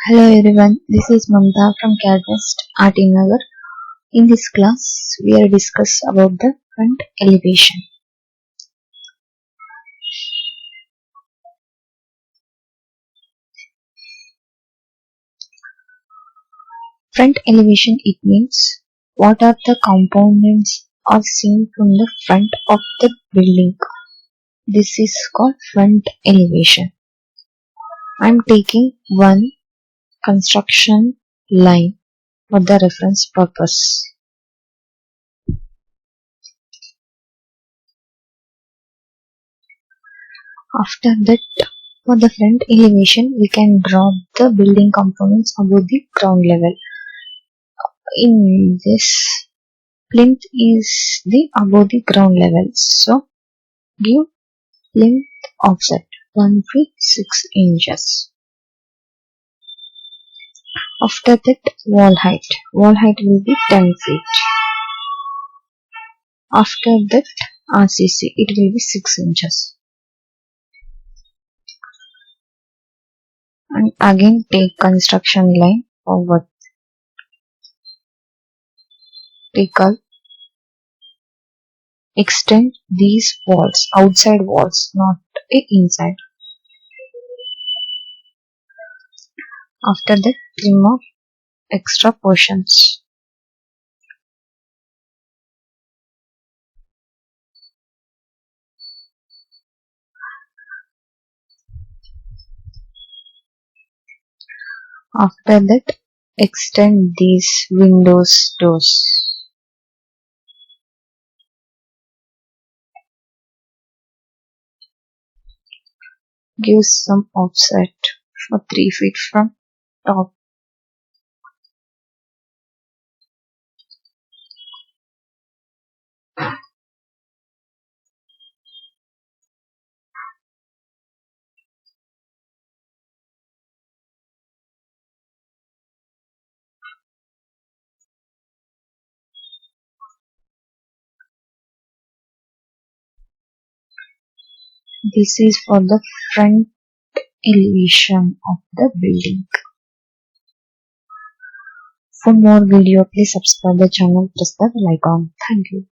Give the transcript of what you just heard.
Hello everyone, this is Mamta from CAD NEST Nagar. In this class, we are discuss about the front elevation. Front elevation, it means what are the components are seen from the front of the building. This is called front elevation. I am taking one construction line for the reference purpose. After that, for the front elevation, we can draw the building components above the ground level. In this, plinth is the above the ground level. So, give plinth offset 1 feet 6 inches. After that, wall height will be 10 feet. After that, RCC, it will be 6 inches. And again take construction line forward. Extend these walls, outside walls, not inside. After that, trim off extra portions. After that, extend these windows, doors. Give some offset for 3 feet from top. This is for the front elevation of the building. For more video, please subscribe the channel, press the bell icon. Thank you.